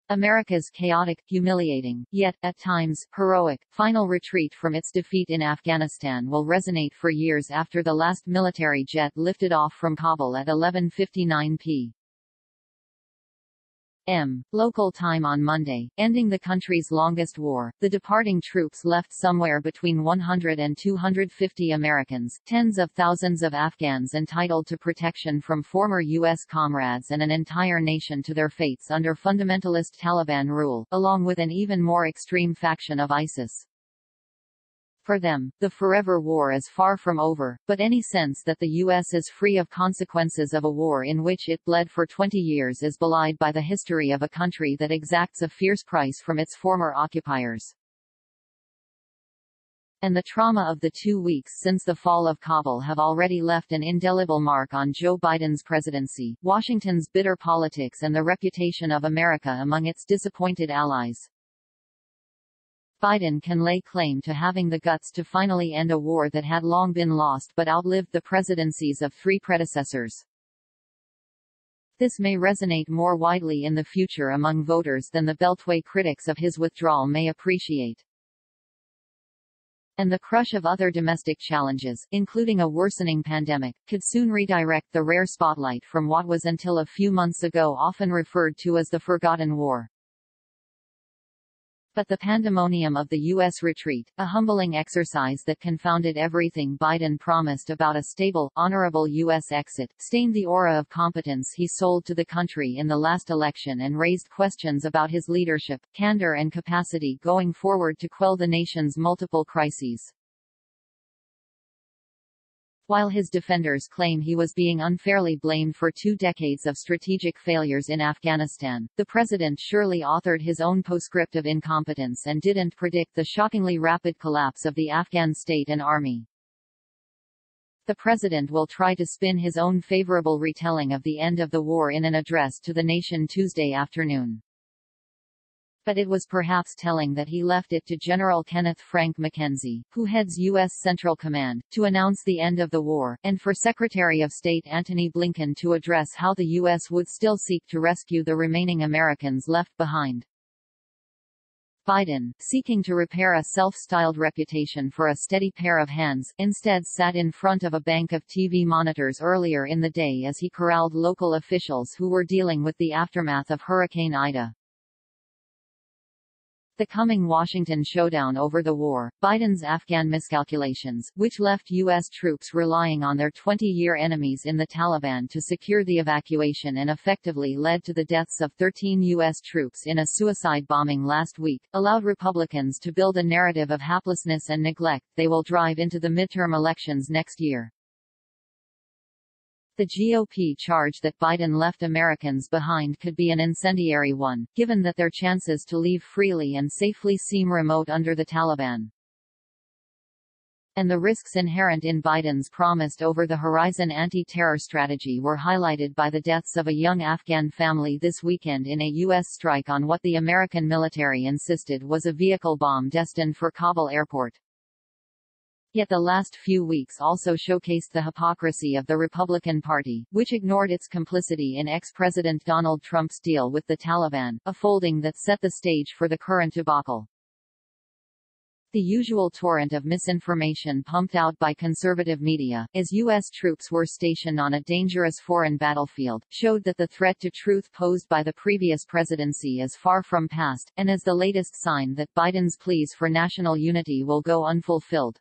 America's chaotic, humiliating, yet, at times, heroic, final retreat from its defeat in Afghanistan will resonate for years after the last military jet lifted off from Kabul at 11:59 p.m. local time on Monday, ending the country's longest war. The departing troops left somewhere between 100 and 250 Americans, tens of thousands of Afghans entitled to protection from former U.S. comrades, and an entire nation to their fates under fundamentalist Taliban rule, along with an even more extreme faction of ISIS. For them, the forever war is far from over, but any sense that the U.S. is free of consequences of a war in which it bled for 20 years is belied by the history of a country that exacts a fierce price from its former occupiers. And the trauma of the 2 weeks since the fall of Kabul have already left an indelible mark on Joe Biden's presidency, Washington's bitter politics, and the reputation of America among its disappointed allies. Biden can lay claim to having the guts to finally end a war that had long been lost but outlived the presidencies of 3 predecessors. This may resonate more widely in the future among voters than the Beltway critics of his withdrawal may appreciate. And the crush of other domestic challenges, including a worsening pandemic, could soon redirect the rare spotlight from what was until a few months ago often referred to as the forgotten war. But the pandemonium of the U.S. retreat, a humbling exercise that confounded everything Biden promised about a stable, honorable U.S. exit, stained the aura of competence he sold to the country in the last election and raised questions about his leadership, candor and capacity going forward to quell the nation's multiple crises. While his defenders claim he was being unfairly blamed for 2 decades of strategic failures in Afghanistan, the president surely authored his own postscript of incompetence and didn't predict the shockingly rapid collapse of the Afghan state and army. The president will try to spin his own favorable retelling of the end of the war in an address to the nation Tuesday afternoon. But it was perhaps telling that he left it to General Kenneth Frank McKenzie, who heads U.S. Central Command, to announce the end of the war, and for Secretary of State Antony Blinken to address how the U.S. would still seek to rescue the remaining Americans left behind. Biden, seeking to repair a self-styled reputation for a steady pair of hands, instead sat in front of a bank of TV monitors earlier in the day as he corralled local officials who were dealing with the aftermath of Hurricane Ida. The coming Washington showdown over the war, Biden's Afghan miscalculations, which left U.S. troops relying on their 20-year enemies in the Taliban to secure the evacuation and effectively led to the deaths of 13 U.S. troops in a suicide bombing last week, allowed Republicans to build a narrative of haplessness and neglect they will drive into the midterm elections next year. The GOP charge that Biden left Americans behind could be an incendiary one, given that their chances to leave freely and safely seem remote under the Taliban. And the risks inherent in Biden's promised over-the-horizon anti-terror strategy were highlighted by the deaths of a young Afghan family this weekend in a U.S. strike on what the American military insisted was a vehicle bomb destined for Kabul airport. Yet the last few weeks also showcased the hypocrisy of the Republican Party, which ignored its complicity in ex-President Donald Trump's deal with the Taliban, a folding that set the stage for the current debacle. The usual torrent of misinformation pumped out by conservative media, as U.S. troops were stationed on a dangerous foreign battlefield, showed that the threat to truth posed by the previous presidency is far from past, and is the latest sign that Biden's pleas for national unity will go unfulfilled.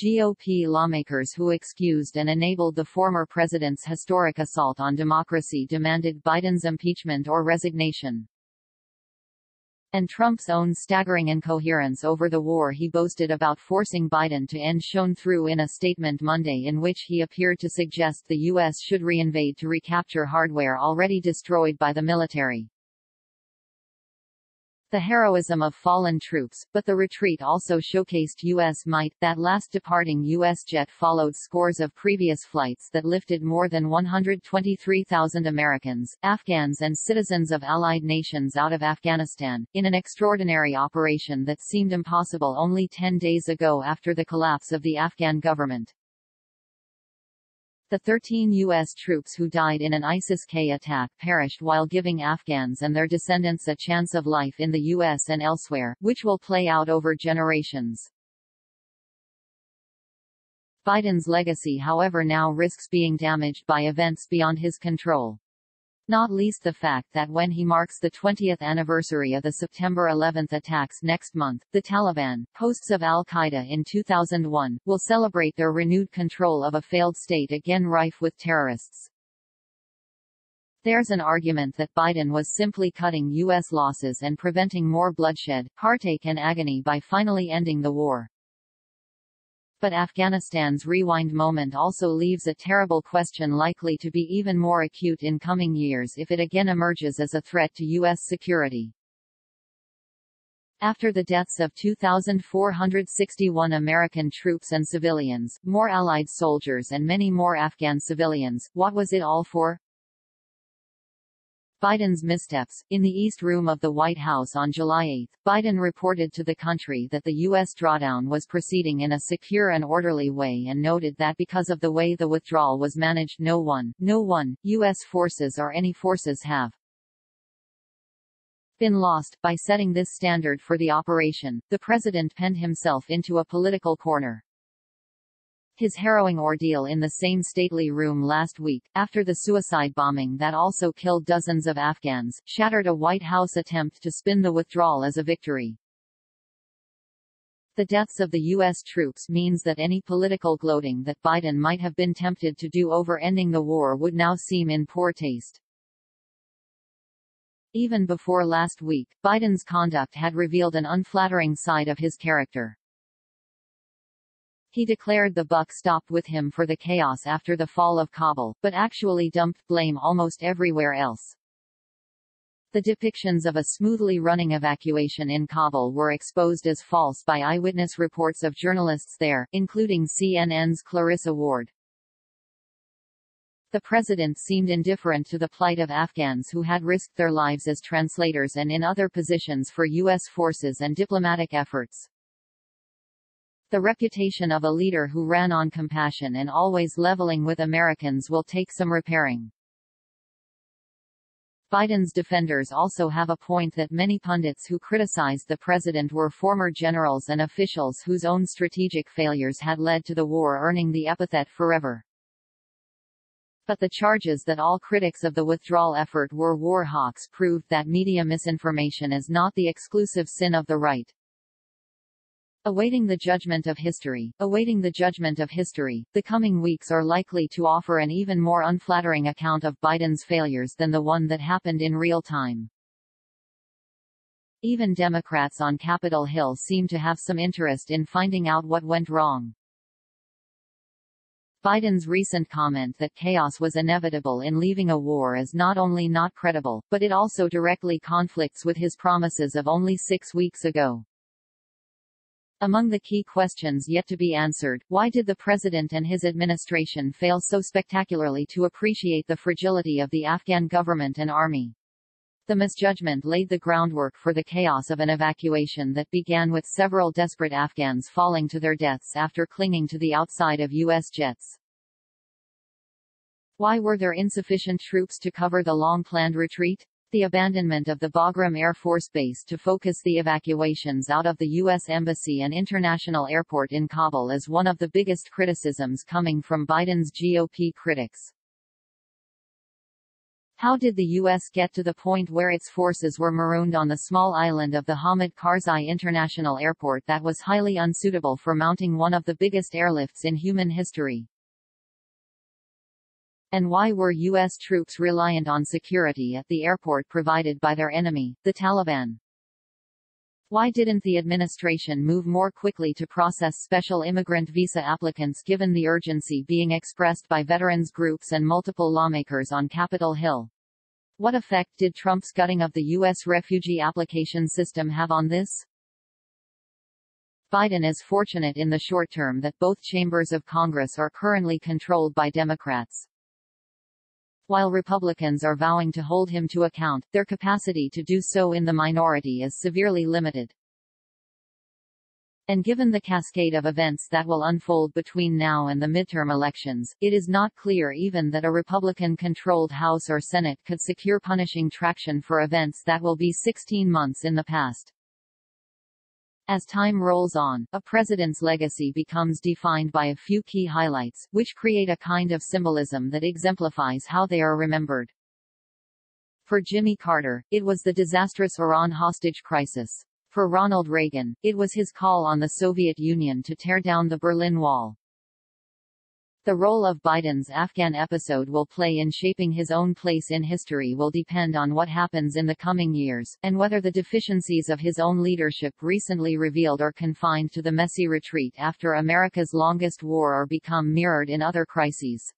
GOP lawmakers who excused and enabled the former president's historic assault on democracy demanded Biden's impeachment or resignation. And Trump's own staggering incoherence over the war he boasted about forcing Biden to end shone through in a statement Monday in which he appeared to suggest the U.S. should reinvade to recapture hardware already destroyed by the military. The heroism of fallen troops, but the retreat also showcased U.S. might. That last departing U.S. jet followed scores of previous flights that lifted more than 123,000 Americans, Afghans and citizens of allied nations out of Afghanistan, in an extraordinary operation that seemed impossible only 10 days ago after the collapse of the Afghan government. The 13 U.S. troops who died in an ISIS-K attack perished while giving Afghans and their descendants a chance of life in the U.S. and elsewhere, which will play out over generations. Biden's legacy, however, now risks being damaged by events beyond his control. Not least the fact that when he marks the 20th anniversary of the September 11 attacks next month, the Taliban, hosts of al-Qaeda in 2001, will celebrate their renewed control of a failed state again rife with terrorists. There's an argument that Biden was simply cutting U.S. losses and preventing more bloodshed, heartache and agony by finally ending the war. But Afghanistan's rewind moment also leaves a terrible question likely to be even more acute in coming years if it again emerges as a threat to U.S. security. After the deaths of 2,461 American troops and civilians, more Allied soldiers and many more Afghan civilians, what was it all for? Biden's missteps. In the East Room of the White House on July 8, Biden reported to the country that the U.S. drawdown was proceeding in a secure and orderly way and noted that because of the way the withdrawal was managed no one, U.S. forces or any forces have been lost. By setting this standard for the operation, the president penned himself into a political corner. His harrowing ordeal in the same stately room last week, after the suicide bombing that also killed dozens of Afghans, shattered a White House attempt to spin the withdrawal as a victory. The deaths of the U.S. troops means that any political gloating that Biden might have been tempted to do over ending the war would now seem in poor taste. Even before last week, Biden's conduct had revealed an unflattering side of his character. He declared the buck stopped with him for the chaos after the fall of Kabul, but actually dumped blame almost everywhere else. The depictions of a smoothly running evacuation in Kabul were exposed as false by eyewitness reports of journalists there, including CNN's Clarissa Ward. The president seemed indifferent to the plight of Afghans who had risked their lives as translators and in other positions for U.S. forces and diplomatic efforts. The reputation of a leader who ran on compassion and always leveling with Americans will take some repairing. Biden's defenders also have a point that many pundits who criticized the president were former generals and officials whose own strategic failures had led to the war earning the epithet forever. But the charges that all critics of the withdrawal effort were war hawks proved that media misinformation is not the exclusive sin of the right. Awaiting the judgment of history, the coming weeks are likely to offer an even more unflattering account of Biden's failures than the one that happened in real time. Even Democrats on Capitol Hill seem to have some interest in finding out what went wrong. Biden's recent comment that chaos was inevitable in leaving a war is not only not credible, but it also directly conflicts with his promises of only 6 weeks ago. Among the key questions yet to be answered, why did the president and his administration fail so spectacularly to appreciate the fragility of the Afghan government and army? The misjudgment laid the groundwork for the chaos of an evacuation that began with several desperate Afghans falling to their deaths after clinging to the outside of U.S. jets. Why were there insufficient troops to cover the long-planned retreat? The abandonment of the Bagram Air Force Base to focus the evacuations out of the U.S. Embassy and International Airport in Kabul is one of the biggest criticisms coming from Biden's GOP critics. How did the U.S. get to the point where its forces were marooned on the small island of the Hamid Karzai International Airport that was highly unsuitable for mounting one of the biggest airlifts in human history? And why were U.S. troops reliant on security at the airport provided by their enemy, the Taliban? Why didn't the administration move more quickly to process special immigrant visa applicants given the urgency being expressed by veterans groups and multiple lawmakers on Capitol Hill? What effect did Trump's gutting of the U.S. refugee application system have on this? Biden is fortunate in the short term that both chambers of Congress are currently controlled by Democrats. While Republicans are vowing to hold him to account, their capacity to do so in the minority is severely limited. And given the cascade of events that will unfold between now and the midterm elections, it is not clear even that a Republican-controlled House or Senate could secure punishing traction for events that will be 16 months in the past. As time rolls on, a president's legacy becomes defined by a few key highlights, which create a kind of symbolism that exemplifies how they are remembered. For Jimmy Carter, it was the disastrous Iran hostage crisis. For Ronald Reagan, it was his call on the Soviet Union to tear down the Berlin Wall. The role of Biden's Afghan episode will play in shaping his own place in history will depend on what happens in the coming years, and whether the deficiencies of his own leadership recently revealed or confined to the messy retreat after America's longest war or become mirrored in other crises.